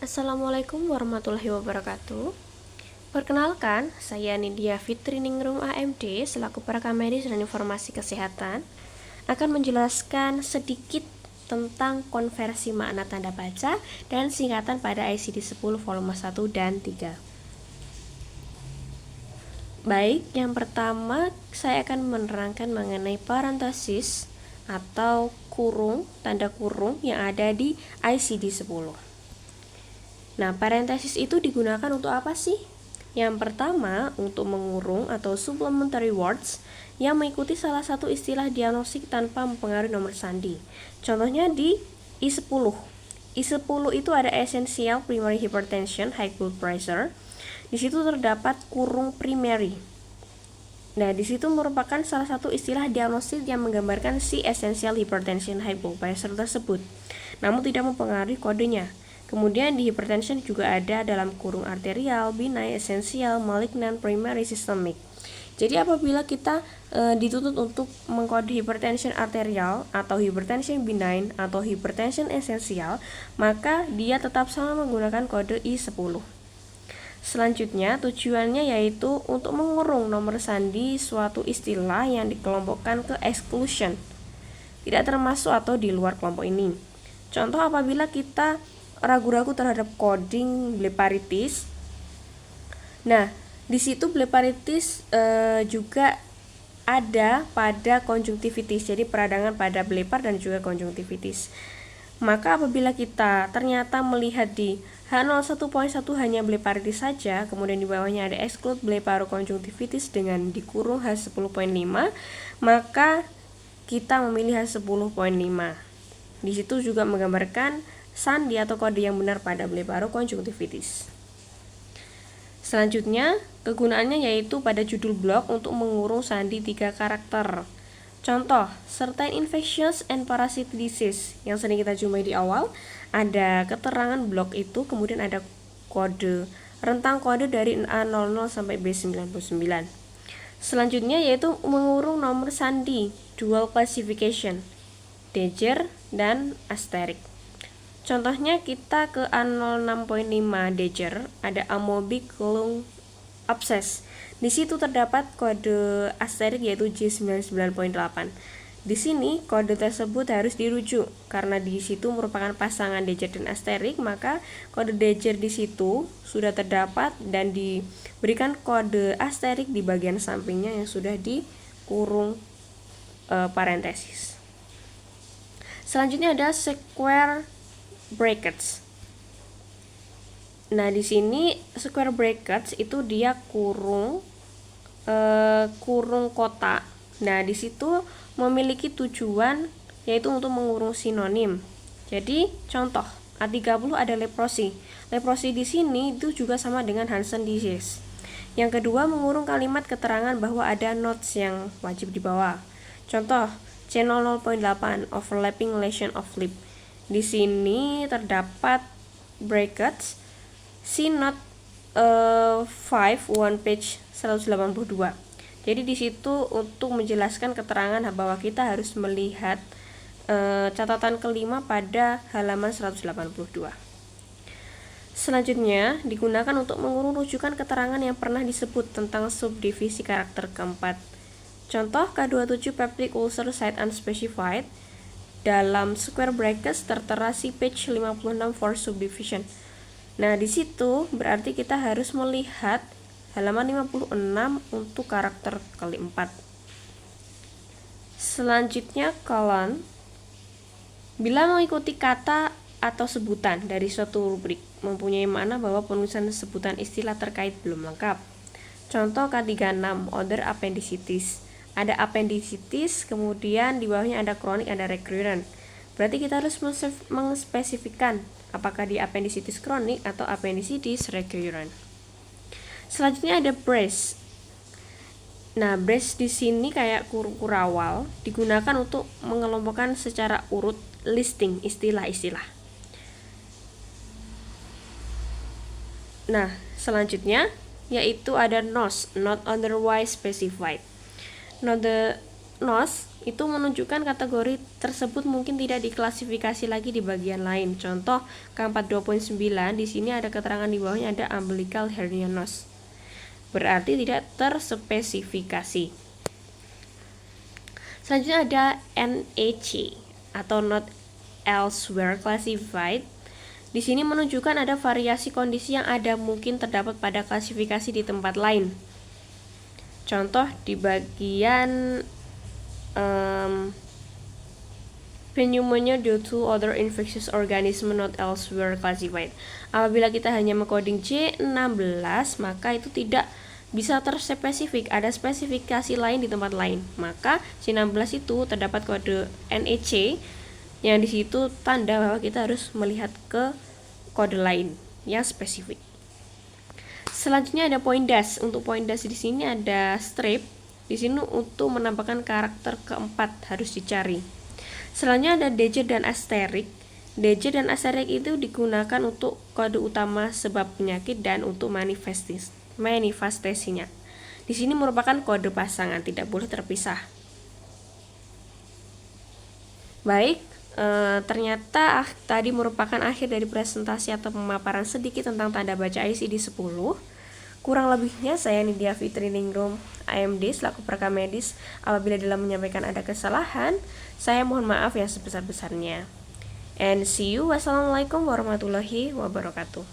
Assalamualaikum warahmatullahi wabarakatuh. Perkenalkan, saya Nindya Fitri Ningrum AMD selaku perekam medis dan informasi kesehatan akan menjelaskan sedikit tentang konversi makna tanda baca dan singkatan pada ICD 10 volume 1 dan 3. Baik, yang pertama saya akan menerangkan mengenai parentesis atau kurung, tanda kurung yang ada di ICD 10. Nah, parentesis itu digunakan untuk apa sih? Yang pertama, untuk mengurung atau supplementary words yang mengikuti salah satu istilah diagnostik tanpa mempengaruhi nomor sandi. Contohnya di I10. I10 itu ada essential primary hypertension, high blood pressure. Di situ terdapat kurung primary. Nah, di situ merupakan salah satu istilah diagnostik yang menggambarkan si essential hypertension, high blood pressure tersebut, namun tidak mempengaruhi kodenya. Kemudian di hypertension juga ada dalam kurung arterial, benign, essential, malignant, primary, systemic. Jadi apabila kita dituntut untuk mengkode hypertension arterial atau hypertension benign atau hypertension essential, maka dia tetap sama menggunakan kode I10. Selanjutnya, tujuannya yaitu untuk mengurung nomor sandi suatu istilah yang dikelompokkan ke exclusion, tidak termasuk atau di luar kelompok ini. Contoh apabila kita ragu-ragu terhadap coding bleparitis. Nah, di situ bleparitis juga ada pada konjungtivitis, jadi peradangan pada blepar dan juga konjungtivitis. Maka apabila kita ternyata melihat di H01.1 hanya bleparitis saja, kemudian di bawahnya ada exclude bleparokonjungtivitis dengan dikurung H10.5, maka kita memilih H10.5. Di situ juga menggambarkan sandi atau kode yang benar pada bleparokonjungtivitis. Selanjutnya, kegunaannya yaitu pada judul blok untuk mengurung sandi 3 karakter. Contoh, certain infectious and parasitic disease yang sering kita jumpai di awal, ada keterangan blok itu, kemudian ada kode, rentang kode dari A00 sampai B99. Selanjutnya yaitu mengurung nomor sandi, dual classification, Dejer dan Asterik. Contohnya kita ke A06.5 Dejer, ada amoebic lung abscess. Di situ terdapat kode asterik yaitu J99.8. Di sini kode tersebut harus dirujuk karena di situ merupakan pasangan Dejer dan asterik, maka kode Dejer di situ sudah terdapat dan diberikan kode asterik di bagian sampingnya yang sudah dikurung parentesis. Selanjutnya ada square brackets. Nah, di sini square brackets itu dia kurung kotak. Nah, di situ memiliki tujuan yaitu untuk mengurung sinonim. Jadi, contoh A30 ada leprosi. Leprosi di sini itu juga sama dengan Hansen disease. Yang kedua, mengurung kalimat keterangan bahwa ada notes yang wajib dibawa. Contoh, C00.8 overlapping lesion of lip. Di sini terdapat brackets C note 5 one page 182. Jadi di situ untuk menjelaskan keterangan bahwa kita harus melihat catatan kelima pada halaman 182. Selanjutnya digunakan untuk mengurung rujukan keterangan yang pernah disebut tentang subdivisi karakter keempat. Contoh K27 peptic ulcer site unspecified, dalam square brackets tertera si page 56 for subdivision. Nah, di situ berarti kita harus melihat halaman 56 untuk karakter keempat. Selanjutnya colon. Bila mengikuti kata atau sebutan dari suatu rubrik mempunyai makna bahwa penulisan sebutan istilah terkait belum lengkap. Contoh K36 other appendicitis. Ada appendicitis, kemudian di bawahnya ada kronik, ada recurrent. Berarti kita harus mengspesifikkan apakah di appendicitis kronik atau appendicitis recurrent. Selanjutnya ada brace. Nah, brace di sini kayak kurawal digunakan untuk mengelompokkan secara urut listing istilah-istilah. Nah, selanjutnya yaitu ada NOS, not otherwise specified. NOS itu menunjukkan kategori tersebut mungkin tidak diklasifikasi lagi di bagian lain. Contoh K42.9 di sini ada keterangan di bawahnya ada umbilical hernia NOS. Berarti tidak terspesifikasi. Selanjutnya ada NEC atau not elsewhere classified. Di sini menunjukkan ada variasi kondisi yang ada mungkin terdapat pada klasifikasi di tempat lain. Contoh di bagian pneumonia due to other infectious organism not elsewhere classified. Apabila kita hanya mengcoding C16, maka itu tidak bisa terspesifik, ada spesifikasi lain di tempat lain. Maka C16 itu terdapat kode NEC yang di situ tanda bahwa kita harus melihat ke kode lain yang spesifik. Selanjutnya ada point dash. Untuk point dash di sini ada strip. Di sini untuk menambahkan karakter keempat harus dicari. Selanjutnya ada danger dan asterik. Danger dan asterik itu digunakan untuk kode utama sebab penyakit dan untuk manifestasinya. Di sini merupakan kode pasangan, tidak boleh terpisah. Baik, ternyata tadi merupakan akhir dari presentasi atau pemaparan sedikit tentang tanda baca ICD 10. Kurang lebihnya saya Nidia Fitri Ningrum AMD selaku perekam medis. Apabila dalam menyampaikan ada kesalahan, saya mohon maaf yang sebesar-besarnya. And see you. Wassalamualaikum warahmatullahi wabarakatuh.